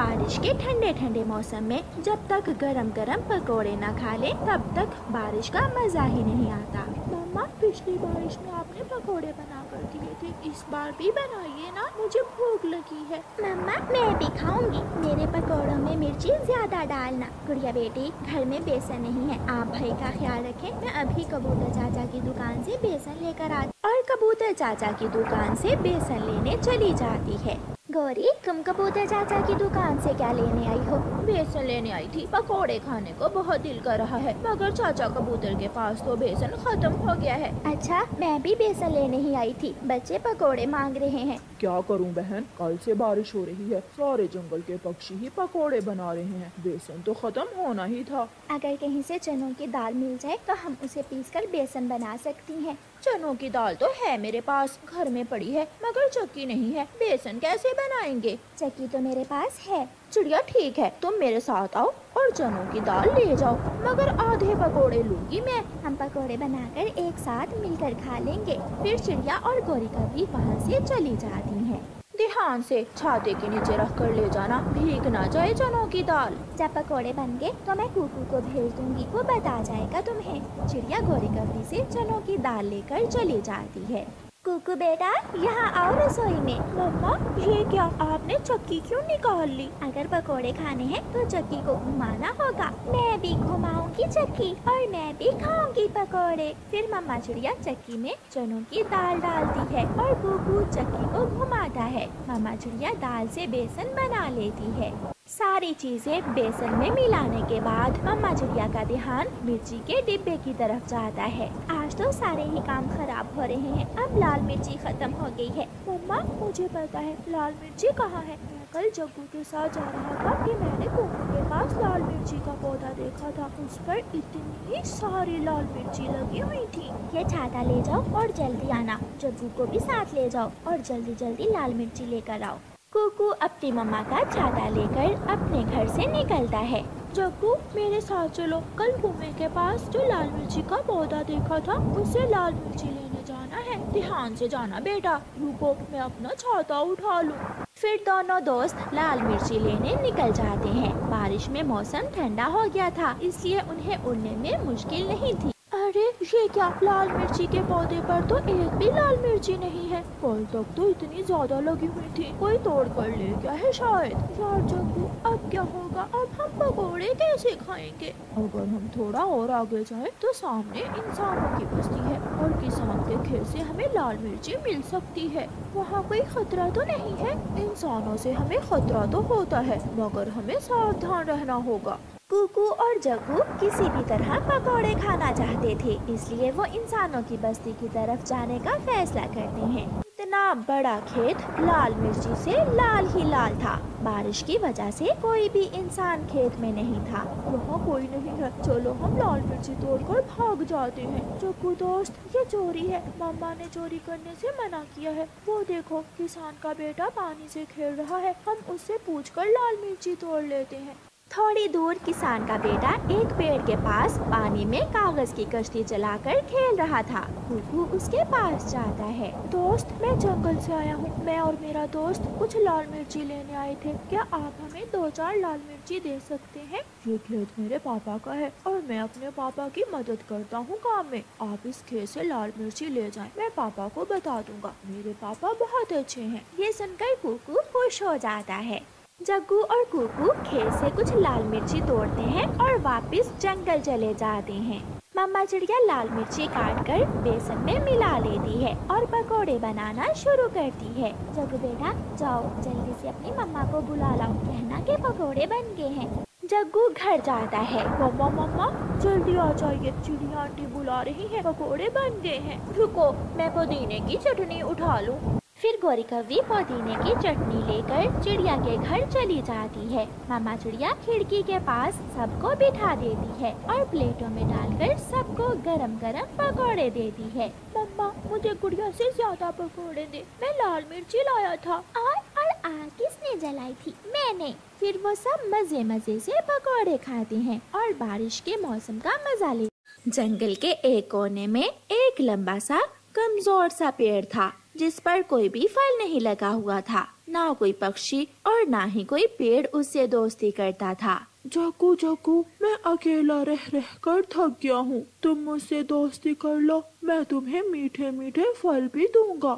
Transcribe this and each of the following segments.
बारिश के ठंडे ठंडे मौसम में जब तक गरम गरम पकोड़े न खा ले तब तक बारिश का मजा ही नहीं आता। मम्मा, पिछली बारिश में आपने पकोड़े बना कर दिए थे, इस बार भी बनाइए ना, मुझे भूख लगी है। मम्मा, मैं भी खाऊंगी, मेरे पकोड़ों में मिर्ची ज्यादा डालना। गुड़िया बेटी, घर में बेसन नहीं है, आप भाई का ख्याल रखें। मैं अभी कबूतर चाचा की दुकान से बेसन लेकर आती। और कबूतर चाचा की दुकान से बेसन लेने चली जाती है। गौरी, तुम कबूतर चाचा की दुकान से क्या लेने आई हो? बेसन लेने आई थी, पकोड़े खाने को बहुत दिल कर रहा है, मगर चाचा कबूतर के पास तो बेसन खत्म हो गया है। अच्छा, मैं भी बेसन लेने ही आई थी, बच्चे पकोड़े मांग रहे हैं। क्या करूं बहन, कल से बारिश हो रही है, सारे जंगल के पक्षी ही पकोड़े बना रहे हैं, बेसन तो खत्म होना ही था। अगर कहीं से चनों की दाल मिल जाए तो हम उसे पीसकर बेसन बना सकती हैं। चनों की दाल तो है मेरे पास, घर में पड़ी है, मगर चक्की नहीं है, बेसन कैसे बनाएंगे? चक्की तो मेरे पास है। चिड़िया, ठीक है, तुम मेरे साथ आओ और चनों की दाल ले जाओ, मगर आधे पकोड़े लूंगी मैं। हम पकोड़े बनाकर एक साथ मिलकर खा लेंगे। फिर चिड़िया और गौरी कभी वहाँ से चली जाती हैं। ध्यान से छाते के नीचे रख कर ले जाना, भीग ना जाए चनों की दाल। जब पकोड़े बन गए तो मैं कुकू को भेज दूंगी, वो बता जाएगा तुम्हें। चिड़िया गौरी कभी से चनों की दाल लेकर चली जाती है। कुकू बेटा, यहाँ आओ रसोई में। मम्मा, ये क्या, आपने चक्की क्यों निकाल ली? अगर पकोड़े खाने हैं तो चक्की को घुमाना होगा। मैं भी घुमाऊंगी चक्की और मैं भी खाऊंगी पकोड़े। फिर मम्मा चिड़िया चक्की में चनों की दाल डालती है और कुकू चक्की को घुमाता है। मम्मा चिड़िया दाल से बेसन बना लेती है। सारी चीजें बेसन में मिलाने के बाद मम्मा चिड़िया का ध्यान मिर्ची के डिब्बे की तरफ जाता है। आज तो सारे ही काम खराब हो रहे हैं, अब लाल मिर्ची खत्म हो गई है। मम्मा, मुझे पता है लाल मिर्ची कहाँ है। मैं कल जग्गू के साथ जा रहा था कि मैंने कुकू के पास लाल मिर्ची का पौधा देखा था, उस पर इतनी सारी लाल मिर्ची लगी हुई थी। ये छाता ले जाओ और जल्दी आना, जग्गू को भी साथ ले जाओ और जल्दी जल्दी लाल मिर्ची लेकर आओ। कुकू अपनी मम्मा का छाता लेकर अपने घर से निकलता है। जग्गू, मेरे साथ चलो, कल कुएं के पास जो लाल मिर्ची का पौधा देखा था, उससे लाल मिर्ची लेने जाना है। ध्यान से जाना बेटा, रुको मैं अपना छाता उठा लूं। फिर दोनों दोस्त लाल मिर्ची लेने निकल जाते हैं। बारिश में मौसम ठंडा हो गया था, इसलिए उन्हें उड़ने में मुश्किल नहीं थी। अरे ये क्या, लाल मिर्ची के पौधे पर तो एक भी लाल मिर्ची नहीं है। कल तक तो इतनी ज्यादा लगी हुई थी, कोई तोड़ कर ले गया है शायद। यार जग्गू, अब क्या होगा, अब हम पकोड़े कैसे खाएंगे? अगर हम थोड़ा और आगे जाए तो सामने इंसानों की बस्ती है और किसान के खेत से हमें लाल मिर्ची मिल सकती है। वहाँ कोई खतरा तो नहीं है? इंसानों से हमें खतरा तो होता है, मगर हमें सावधान रहना होगा। कुकू और जग्गू किसी भी तरह पकोड़े खाना चाहते थे, इसलिए वो इंसानों की बस्ती की तरफ जाने का फैसला करते हैं। इतना बड़ा खेत लाल मिर्ची से लाल ही लाल था। बारिश की वजह से कोई भी इंसान खेत में नहीं था। वहाँ कोई नहीं है, चलो हम लाल मिर्ची तोड़कर भाग जाते हैं। जग्गू दोस्त, ये चोरी है, मम्मा ने चोरी करने से मना किया है। वो देखो, किसान का बेटा पानी से खेल रहा है, हम उससे पूछकर लाल मिर्ची तोड़ लेते हैं। थोड़ी दूर किसान का बेटा एक पेड़ के पास पानी में कागज की कश्ती चलाकर खेल रहा था। कुकू उसके पास जाता है। दोस्त, मैं जंगल से आया हूँ, मैं और मेरा दोस्त कुछ लाल मिर्ची लेने आए थे, क्या आप हमें 2-4 लाल मिर्ची दे सकते हैं? ये खेत मेरे पापा का है और मैं अपने पापा की मदद करता हूँ काम में। आप इस खेत से लाल मिर्ची ले जाएं, मैं पापा को बता दूंगा, मेरे पापा बहुत अच्छे हैं। ये सुनकर कुकू खुश हो जाता है। जग्गू और कुकू खेत से कुछ लाल मिर्ची तोड़ते हैं और वापस जंगल चले जाते हैं। मम्मा चिड़िया लाल मिर्ची काटकर बेसन में मिला लेती है और पकोड़े बनाना शुरू करती है। जग्गू बेटा, जाओ जल्दी से अपनी मम्मा को बुला लाओ, कहना के पकोड़े बन गए हैं। जग्गू घर जाता है। मम्मा मम्मा, जल्दी आ जाइए, चिड़िया आंटी बुला रही है, पकोड़े बन गए हैं। रुको, मैं पुदीने की चटनी उठा लूं। फिर गौरी कव्वी पुदीने की चटनी लेकर चिड़िया के घर चली जाती है। मामा चिड़िया खिड़की के पास सबको बिठा देती है और प्लेटों में डालकर सबको गरम गरम पकोड़े देती है। मम्मा, मुझे गुड़िया से ज्यादा पकोड़े दे, मैं लाल मिर्ची लाया था। और आग किसने जलाई थी? मैंने। फिर वो सब मजे मजे से पकोड़े खाते हैं और बारिश के मौसम का मजा लेते। जंगल के एक कोने में एक लंबा सा कमजोर सा पेड़ था जिस पर कोई भी फल नहीं लगा हुआ था। ना कोई पक्षी और ना ही कोई पेड़ उससे दोस्ती करता था। जग्गू जग्गू, मैं अकेला रह रह कर थक गया हूँ, तुम मुझसे दोस्ती कर लो, मैं तुम्हें मीठे मीठे फल भी दूंगा।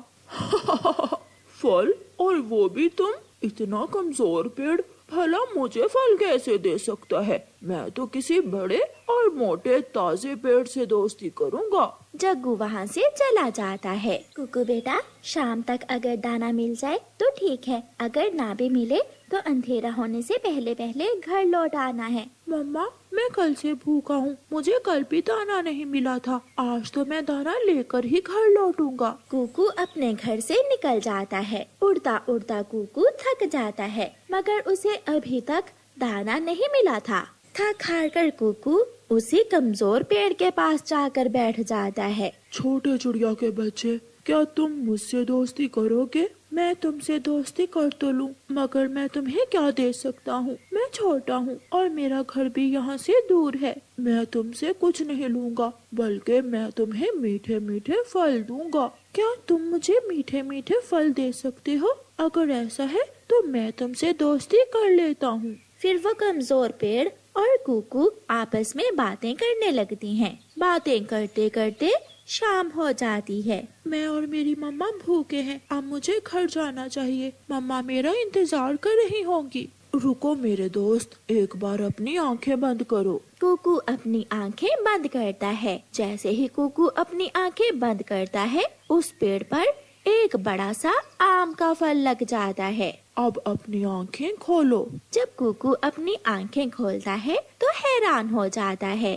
फल? और वो भी तुम? इतना कमजोर पेड़ भला मुझे फल कैसे दे सकता है? मैं तो किसी बड़े और मोटे ताजे पेड़ से दोस्ती करूँगा। जग्गू वहाँ से चला जाता है। कुकू बेटा, शाम तक अगर दाना मिल जाए तो ठीक है, अगर ना भी मिले तो अंधेरा होने से पहले पहले घर लौट आना है। मम्मा, मैं कल से भूखा हूँ, मुझे कल भी दाना नहीं मिला था, आज तो मैं दाना लेकर ही घर लौटूंगा। कुकू अपने घर से निकल जाता है। उड़ता उड़ता कुकू थक जाता है, मगर उसे अभी तक दाना नहीं मिला था। थक हार कर कुकू उसी कमजोर पेड़ के पास जाकर बैठ जाता है। छोटे चिड़िया के बच्चे, क्या तुम मुझसे दोस्ती करोगे? मैं तुमसे दोस्ती कर तो लूं, मगर मैं तुम्हें क्या दे सकता हूँ? मैं छोटा हूँ और मेरा घर भी यहाँ से दूर है। मैं तुमसे कुछ नहीं लूंगा, बल्कि मैं तुम्हें मीठे मीठे फल दूंगा। क्या तुम मुझे मीठे मीठे फल दे सकते हो? अगर ऐसा है तो मैं तुमसे दोस्ती कर लेता हूँ। फिर वो कमजोर पेड़ और कुकू आपस में बातें करने लगती हैं। बातें करते करते शाम हो जाती है। मैं और मेरी मम्मा भूखे हैं, अब मुझे घर जाना चाहिए। मम्मा मेरा इंतजार कर रही होंगी। रुको मेरे दोस्त, एक बार अपनी आंखें बंद करो। कुकू अपनी आंखें बंद करता है। जैसे ही कुकू अपनी आंखें बंद करता है, उस पेड़ पर एक बड़ा सा आम का फल लग जाता है। अब अपनी आंखें खोलो। जब कुकू अपनी आंखें खोलता है तो हैरान हो जाता है।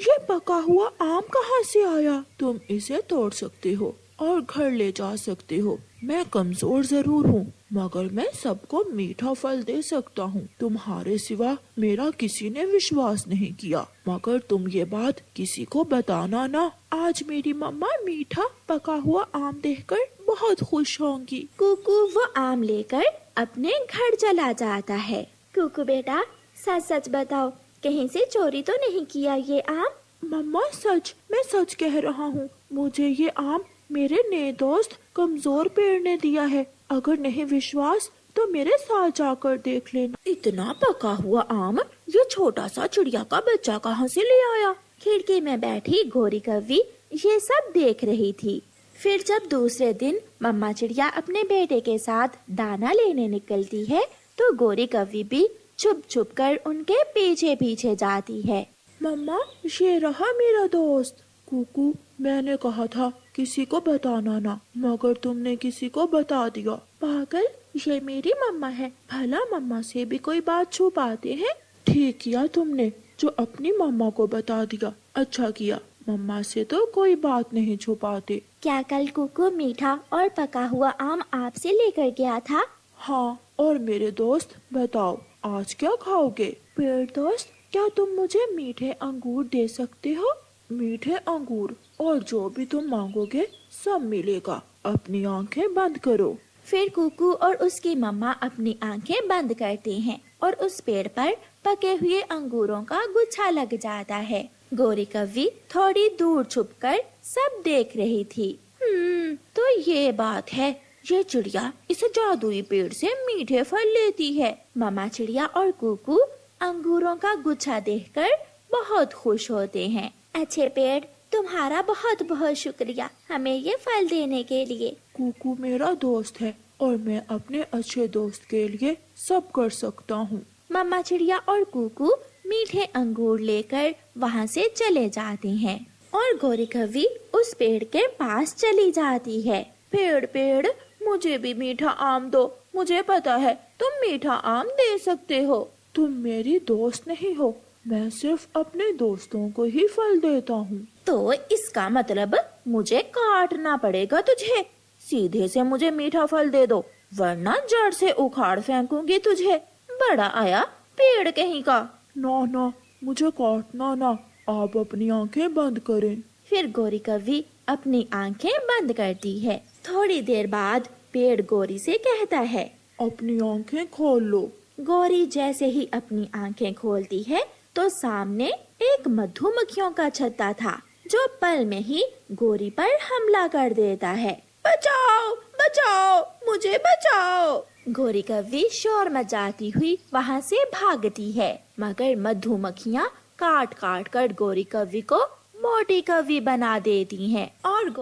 ये पका हुआ आम कहाँ से आया? तुम इसे तोड़ सकते हो और घर ले जा सकते हो। मैं कमजोर जरूर हूँ, मगर मैं सबको मीठा फल दे सकता हूँ। तुम्हारे सिवा मेरा किसी ने विश्वास नहीं किया, मगर तुम ये बात किसी को बताना ना। आज मेरी मम्मा मीठा पका हुआ आम देखकर बहुत खुश होंगी। कुकू वो आम लेकर अपने घर चला जाता है। कुकू बेटा, सच सच बताओ, कहीं से चोरी तो नहीं किया ये आम? मम्मा सच, मैं सच कह रहा हूँ। मुझे ये आम मेरे नए दोस्त कमजोर पेड़ ने दिया है। अगर नहीं विश्वास तो मेरे साथ जाकर देख लेना। इतना पका हुआ आम ये छोटा सा चिड़िया का बच्चा कहाँ से ले आया? खिड़की में बैठी गोरी कौवी ये सब देख रही थी। फिर जब दूसरे दिन मम्मा चिड़िया अपने बेटे के साथ दाना लेने निकलती है, तो गोरी कौवी भी छुप छुप कर उनके पीछे पीछे जाती है। मम्मा, ये रहा मेरा दोस्त। कुकू, मैंने कहा था किसी को बताना ना, मगर तुमने किसी को बता दिया। पागल, ये मेरी मम्मा है, भला मम्मा से भी कोई बात छुपाते हैं? ठीक किया तुमने जो अपनी मम्मा को बता दिया। अच्छा किया, मम्मा से तो कोई बात नहीं छुपाते। क्या कल कुकू मीठा और पका हुआ आम आपसे लेकर गया था? हाँ, और मेरे दोस्त बताओ आज क्या खाओगे? पेड़ दोस्त, क्या तुम मुझे मीठे अंगूर दे सकते हो? मीठे अंगूर, और जो भी तुम मांगोगे सब मिलेगा। अपनी आंखें बंद करो। फिर कुकू और उसकी मम्मा अपनी आंखें बंद करते हैं और उस पेड़ पर पके हुए अंगूरों का गुच्छा लग जाता है। गोरी कौवी थोड़ी दूर छुपकर सब देख रही थी। तो ये बात है, ये चिड़िया इस जादुई पेड़ से मीठे फल लेती है। मम्मा चिड़िया और कुकू अंगूरों का गुच्छा देखकर बहुत खुश होते हैं। अच्छे पेड़, तुम्हारा बहुत बहुत शुक्रिया हमें ये फल देने के लिए। कुकू मेरा दोस्त है और मैं अपने अच्छे दोस्त के लिए सब कर सकता हूँ। मम्मा चिड़िया और कुकू मीठे अंगूर लेकर वहाँ से चले जाते हैं और गोरी कौवी उस पेड़ के पास चली जाती है। पेड़, मुझे भी मीठा आम दो। मुझे पता है तुम मीठा आम दे सकते हो। तुम मेरी दोस्त नहीं हो, मैं सिर्फ अपने दोस्तों को ही फल देता हूँ। तो इसका मतलब मुझे काटना पड़ेगा तुझे। सीधे से मुझे मीठा फल दे दो, वरना जड़ से उखाड़ फेंकूंगी तुझे। बड़ा आया पेड़ कहीं का। ना, मुझे काटना ना, आप अपनी आंखें बंद करें। फिर गोरी कौवी अपनी आंखें बंद करती है। थोड़ी देर बाद पेड़ गोरी से कहता है, अपनी आंखें खोल लो। गोरी जैसे ही अपनी आंखें खोलती है तो सामने एक मधुमक्खियों का छत्ता था, जो पल में ही गोरी पर हमला कर देता है। बचाओ, बचाओ, मुझे बचाओ। गोरी कव्वी शोर मचाती हुई वहाँ से भागती है, मगर मधुमक्खियाँ काट काट कर गोरी कव्वी को मोटी कव्वी बना देती हैं और